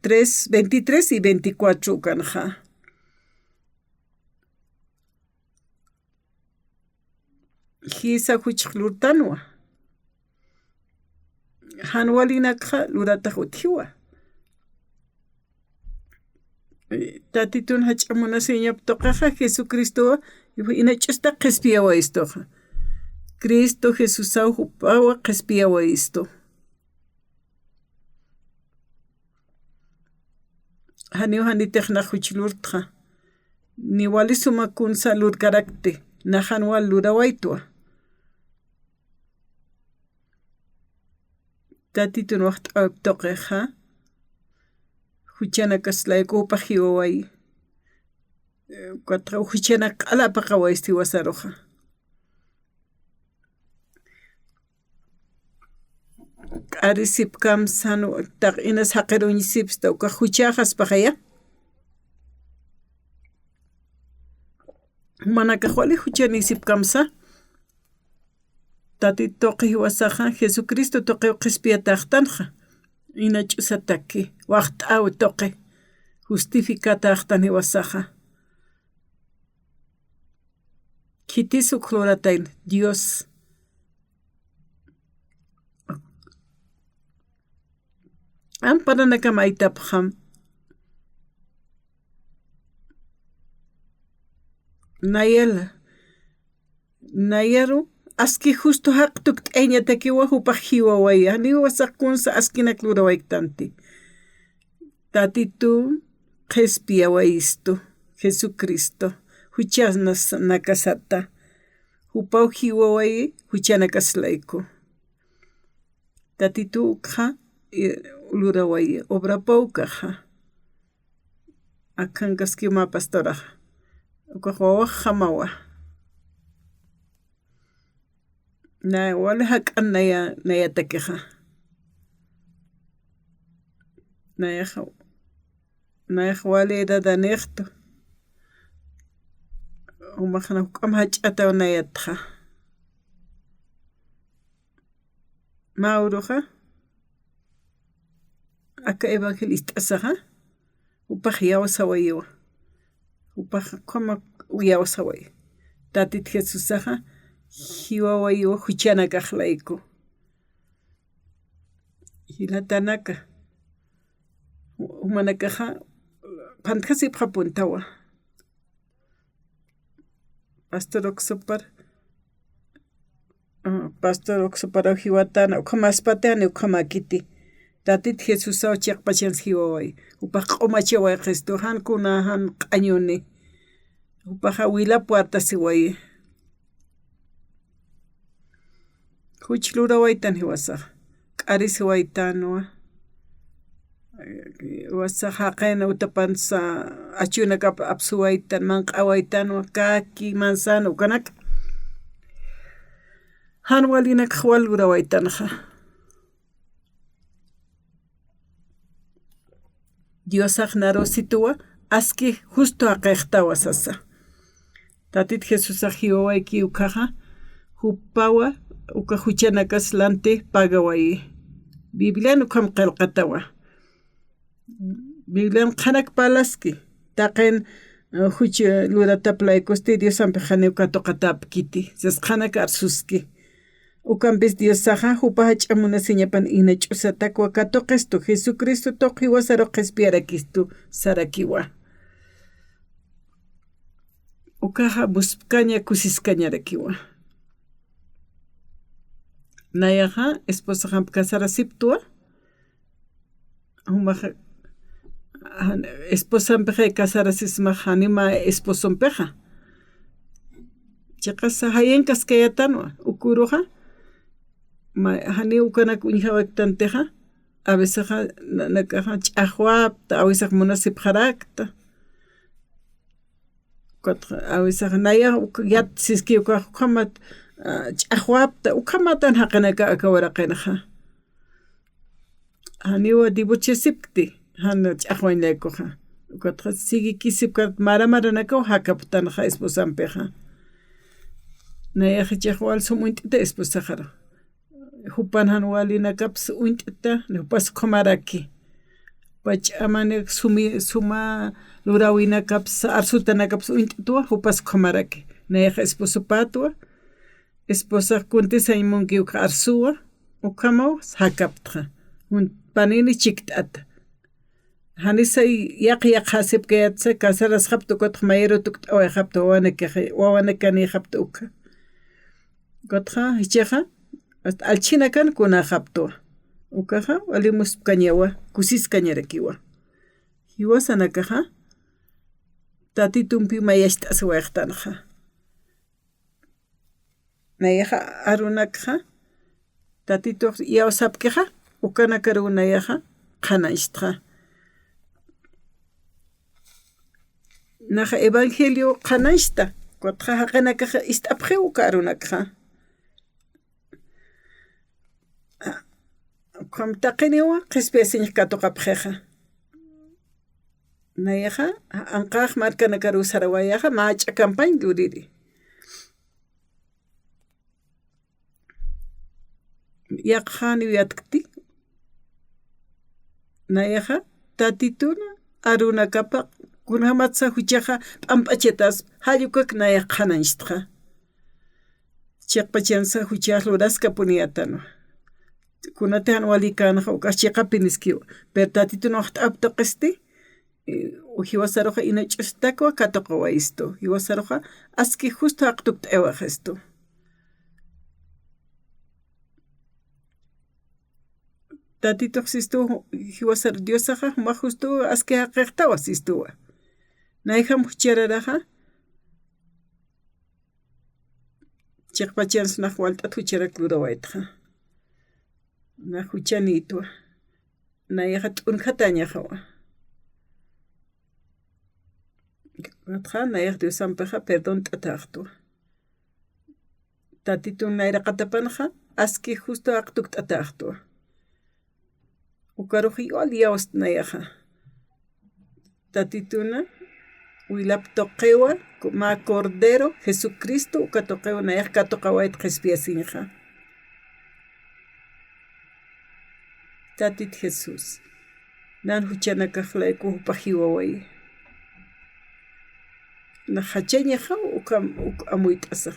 3, 23 y 24 kanja. Hisa huchklurtanwa. Hanwalinakha lurataq uthiwa. Tatitun hach'amunasiñap toqaqa Jesucristo inach'usta qespiyawa istoqa. Cristo Jesusaw hupawa qespiyawa isto. Haniw hanitejna huchilurtqa niwali sumakun salud karakte nahanwal lurawaytwa tatitun waqt'aw toqeqa huchanakasllaykupa hiwaway quatqa huchana q'alapaqa waysti wasaruqa Q'arisip kamsanu taq inas haqiruñisips tawqa huchaqaspaqaya manakaq wali huchanisip kamsa tati toqi hiwasaqa Jesucristo toqi qhispiyataqtanqa ina ch'usataki waqt'aw toqi justificataqtan hiwasaqa kitisuk hluratayn Dios Amparana kamaitapqam Nayaru aski justo haqtuk t'eñatakiwa hupaq hiwawaya ni wasaqkunsa askinak lurawaytanti tatitu qespiyawaistu Jesucristo huchasnas nakasata hupaw hiwaway huchanakaslayku tatitu ukha luraway obrapawkaja akankaskima pastoraja ukaqwawa hamawa na wala hakan naya takeja naya wale dadanekto umakhana hukam hachata nayatja mauruja aka evangelista asaja upaj yawasawayiwa upaj kama uyawasaway tatit Jesusaja hiwawayiwa huchanakaqlayku hilatanaka humanakaja pantkasipqa puntawa pastor oksopara hiwatana ukamaspatani ukamakiti tatit Jesusaw chiqpachans hiwaway upaj q'umachaway Cristo hankuna han q'añuni upaja wila puerta siwaye huch lurawaytan hiwasaq k'ari siwaytanwa wasaq haqena utapansa achunaka apsuwaytan manq'awaytanwa kaki manzana ukanaka han walinaka wal lurawaytanja Diosaq narosituwa aski justo aqeqtawa sasa tatit Jesusaq hiwawayki ukaja hupawa uka huchanakas lante pagaway Biblian ukam qelqatawa Biblian qanak palaski taqen huch lurataplaykusti Dios ampejaneu katoqatapkiti sas qanak arsuski ukampis Diosaqa hupaja ch'amuna siñapan ina ch'usatakwa katoqestu Jesucristo toqiwa saroqespiarakistu sarakiwa ukaja muskaña kusiscañarakiwa nayaja esposa casarasiptua humaja esposa ampeja casarasisma hanima esposo ampeja chaqasa hayenkas kayatanwa ukuruja hani ukanak unjawaktanteja a veces nakaja ch'ajwapta a veces munasipjarakta a veces naya yat siski ukajamat ch'ajwapta ukamatan haqanaka akawaraqinaja haniwa dibuchesipti han ch'ajwaynaykuja ukatqa sigi kisipka maramaranakaw hakaptanaja esposampeja nayaja ch'ajwal sumunt'ita esposajara hupan han walinakaps unt'ita hupas qomaraki pach'amani suma lurawinakaps arsutanakaps unt'ituwa hupas qomaraki nayaja esposopatwa esposa kuntisaymunki uka arsuwa ukamaw hakaptja panini chikt'ata hanisay yaq hasipkayatsa casaras hapta ukatqa mayero tukt'away hapta wawanakani hapta uka ukatqa hichaqa hasta alchinakan kuna haptuwa ukaja walimuspkañawa kusiscañarakiwa hiwasanakaja tatitumpi mayasht'aswayaqtanaja nayaja arunakaja tatituq yawsapkiqa ukanakarunayaja qhanashtja naja evangelio qhanashta kutqa haqanakaja ist'apqi uka arunakaja qamtaqiniwa qhispiyasiña katuqapqiqa nayaja anqaq markanakaru sarawayaja mach'a campañ luriri yaqhani uyatkti nayaja tatituna arunakapaq kunamatsa huchaqa p'amp'achetas hallukak nayaq qhanashtqa chiqpachansa huchaq luraska puniyatanwa kunatan walikanaqa uk'achiqapi niskiwa pero tatituna waqt'apta qisti hiwasaruqa ina ch'ustakwa katuqa waystu hiwasaruqa aski justo haqtukta ewaq estu tatito sistu hiwasar diosaja ma justo aske haqeqtawa sistuwa naiham huchararaja chiqpachans na walt'at hucharak lurawaytja na huchanitwa na yaja t'unjatañajawa atja na yaj diosampeja perdón t'atajtwa tatito naira qatapanja aski justo aqtuk t'atajtwa ukaruji aliawas na yaja tatituna wilap toqewa ma cordero Jesucristo ukatoqewa na yaj katoqawayt qespiasinja tatit Jesús nan huchanakaqlayku hupajiwaway na hachañaja amuyt'asaq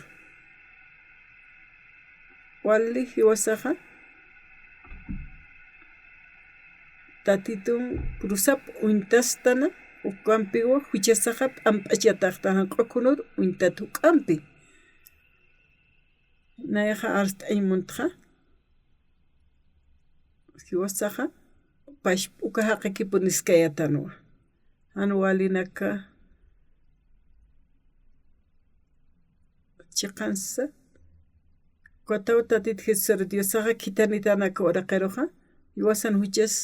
wali hiwasaja tatitun cruzap uintastana ukampiwa huchasaja p'amp'achataqtaja q'ukunur uintat hukampi nayaja arst'aymuntja hiwasaja pashp'uka haq'ikipu niskayatanwa hanwalinaka chiqansa Cuataw tatit Jesús Diosaja quitanitana kawaraqeroja hiwasan huchas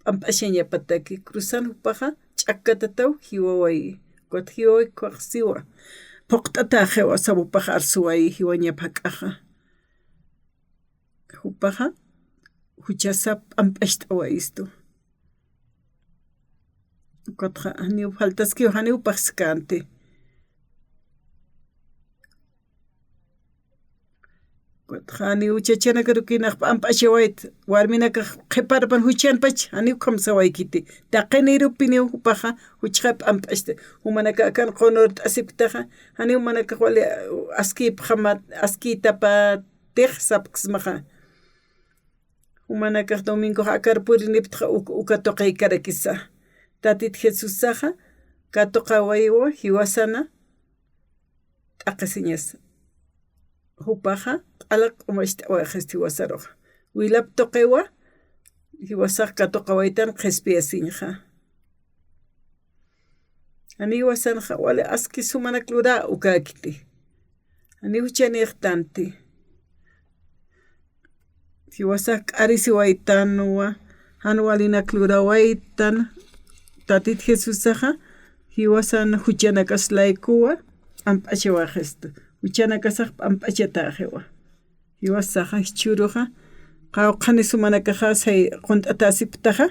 p'amp'ashañapataki cruzan hupaja ch'akatataw hiwaway kuat hiwaway kuaqsiwa poqt'ata jewa sabupaja arsuway hiwaña phak'aja hupaja huchasa p'amp'asht'awaysto kuatja haniw faltaskiw haniw paqskante Hani uchachana karukina p'amp'achawayt warminaka qhiparpan huchanpach haniw qhamsawaykiti taqenirupi upaja huchqa p'amp'ashta humanaka akan qonur t'asiptaja haniw manaka wali askitapa tiq sapqsmaja humanaka domingo akarpuriniptqa ukatoqaykarakisa tatit Jesusaja katoqawaywa hiwasana t'aqasiñas hupaja alaq umashtawa hiwasaroq wilap toqewa hiwasaq katoqawaytan qespiasinja ani wasanja wala aski sumanak lura ukakiti ani huchaniqtanti hiwasaq q'arisiwaytanwa hanwalinak lurawaytan tatit Jesusaja hiwasan huchanakaslaykuwa p'amp'achawaqista huchanakasaq p'amp'achatajewa hiwasaqa churuja qawqani sumanakaja say q'unt'ata asiptaja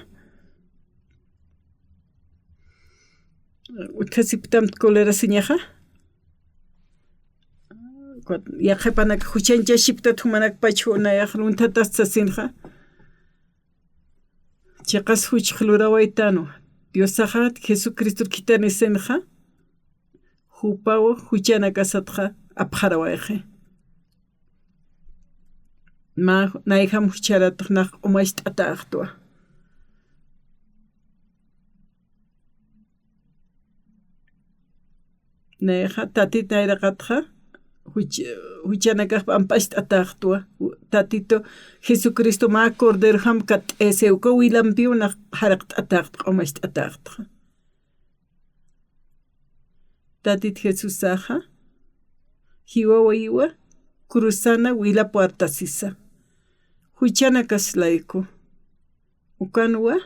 uthasiptam kolerasiñaja yaqepanak huchanchashipta thumanak pachu nayaq runtatas sasinja chiqas huchq lurawaytanu Diosaja Jesucristo kitanisinja hupawa huchanakasatqa apqarawayqa ma naiham hucharataq naq umasht'ataqtwa nayqa tatit nayraqatqa huchanakaq p'amp'asht'ataqtwa tatito Jesucristo ma cordero hamka t'esewka wilampiw naq haraqt'ataqtqa umasht'ataqtqa tatit Jesusaja hiwawaywa cruzana wila puertasisa huchanakaslayku ukanwa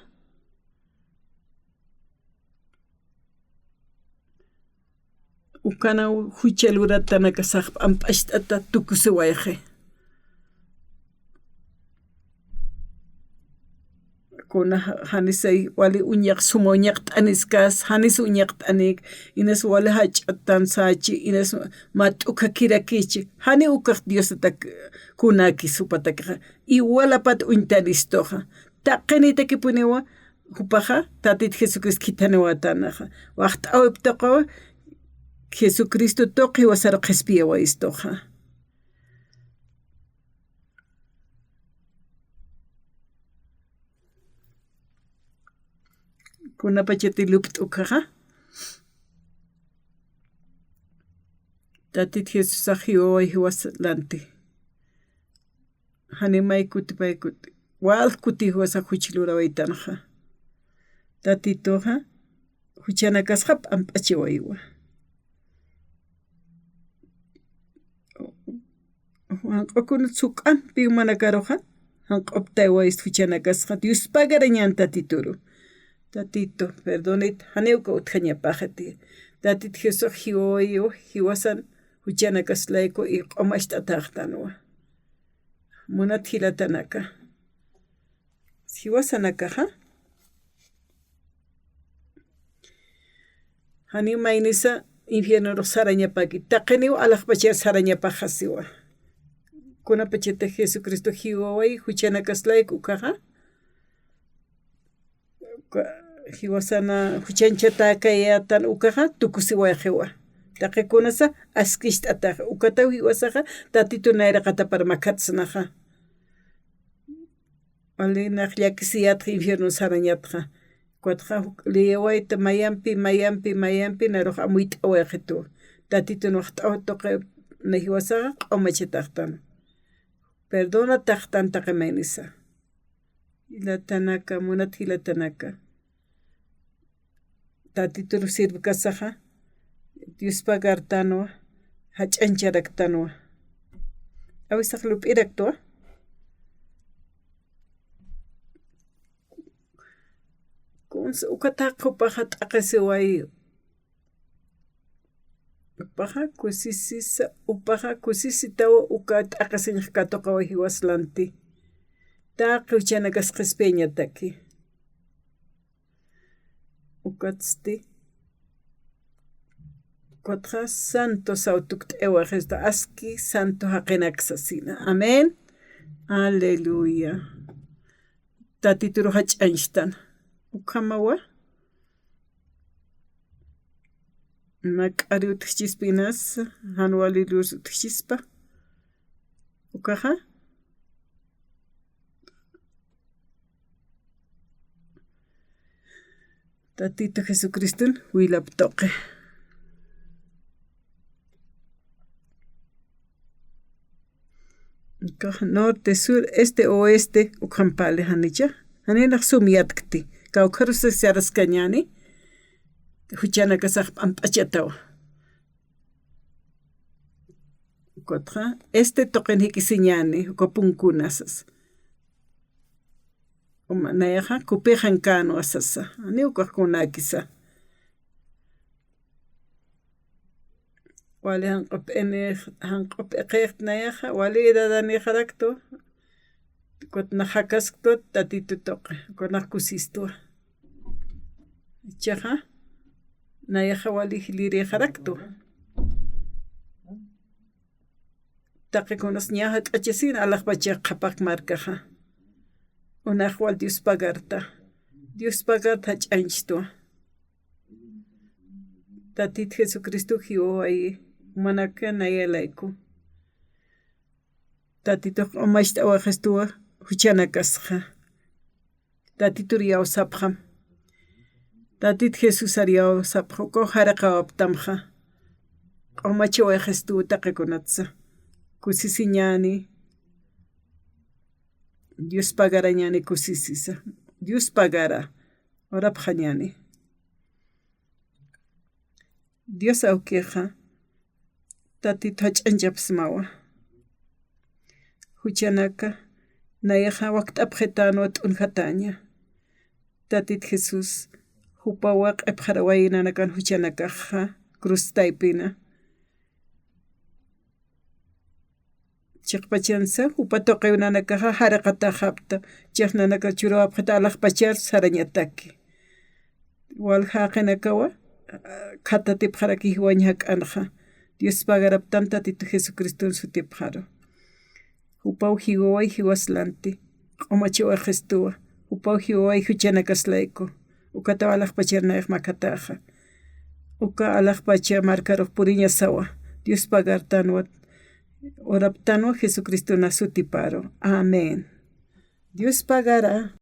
ukanaw huchalurattanakasaq p'amp'asht'ata tukusiwayqa kuna hanisay wali uñaq sumo uñaq t'aniskas hanis uñaq t'anik inas wali hach'atan sachi inas mat'uka kirakichik hani ukaq Diosata kunaki supataqa iwalapat uñtanistoqa taqinitakipunewa hupaja tatit Jesucristo kitaniwatanaqa waqt'awiptaqa Jesucristo toqi wasara qespiawaystoqa kunapachati lupt'ukaqa tatit Jesusaq hiwaway hiwasalanti hanimay kutipaykuti wal kuti huasa huchilura waitanja. Tatitoja huchanakasqa p'amp'achiwaywa. Hanq'ukuna tsuk'anpi mana karuqa hanq'uptaywayis huchanakasqa Diospagarañan tatituru. Tatito, perdonit, haneuka utqañapaqati. Tatit Jesús hiwayo hiwasan huchanakaslayku y q'umashtataqtanuwa. Munat hilatanaka. Hiwasanakaqa hani maynisa infierno sarañapaki. Taqiniw alaqpachar sarañapaqasiwa. Kunapachita Jesucristo hiwaway huchanakaslayku kaqa. Hiwasana huchanchata kayatan ukaqa tukusiwayqiwa. Taqikunasa askishtataqa ukataw hiwasaqa tatito nayraqata para makatsanaqa. Alinaq llakisiyatqa infierno sarañatqa. Kuatqa liyawayta mayampi naruq amuyt'awayqitu. Tatito nuqt'awtuqa nahiwasaqa q'umachataqtanu. Perdona taqtantaqa maynisa. Hilatanaka, munat hilatanaka. Tatito sirve kasaqa Diospagartanuwa, hach'ancharaktanuwa. Awisaq lup'iraktuwa. Ukataqa qupaqa t'aqasiway. Upaqa kusisisa, upaqa kusisitawa uka t'aqasinaq katuqa hiwaslanti. Taqi huchanakasqaspiñataki. Ukatsti. Kuatqa santo sautukt'ewa Cristo aski santo haqinaksasina. Amén. Aleluya. Tatituru hach'anchtan. Ukamawa. Nak'ari utqchispinas hanwalilus utqchispa. Ukaqa. Tatito Jesucristo wilaptoqe. Norte, sur, este, oeste, ukampale hanicha. Haninaq sumyatkti. Kawkarusa siarascañani. Huchanakasaq p'amp'achatawa. Kuatqa este toqen hikisiñani ukapunkunasas. Nayaqa kupiqan kanu asasa. Ani ukaqkunakisa. Wali hanq'up'iqiq nayaqa wali idadaniqaraktu. Kuatna hakasktu tatito toqe. Kuatna kusistuwa. Ichaqa nayaqa wali hiliriqaraktu. Taqikunas ñaqa k'achasina alaqpachiq qhapaq markaqa. Unaq wal Diospagarta. Diospagarta hach'anchtuwa. Tatit Jesucristo hiwaway manaka nayalayku. Tatito q'umashtawaqistuwa huchanakasqa. Tatitur yawsapqa. Tatit Jesus yawsapqa uko haraqawaptamqa. Q'umachiwayqistuwa taqikunatsa. Kusisiñani. Diospagarañani kusisisa. Diospagara. Orapqañani. Dios awkiqa. Tatito hach'anchapas mawa. Huchanaka. Nayaqa waqt'apqitanuwa t'unjataña. Tatit Jesus. Hupawa q'ipqarawaynakan huchanakaqa. Cruztaypina. Chiqpachansa upatoqiwnanakaqa haraqata hapta. Chiqnanaka churawapqita alaqpachar sarañataki. Wal haqinakawa. Khatatipqaraki hiwaña k'anqa. Diospagaraptam Tatito Jesucristo sutipqaru. Upaw hiwaway hiwaslanti. Q'umachiwayqistuwa. Upaw hiwaway huchanakaslayku. Ukatawa alaqpacharnayaq makataqa. Uka alaqpacha markaruq puriña sawa. Diospagartanuwa. Oraptanuwa Jesucristo nasutiparo. Amén. Dios pagará.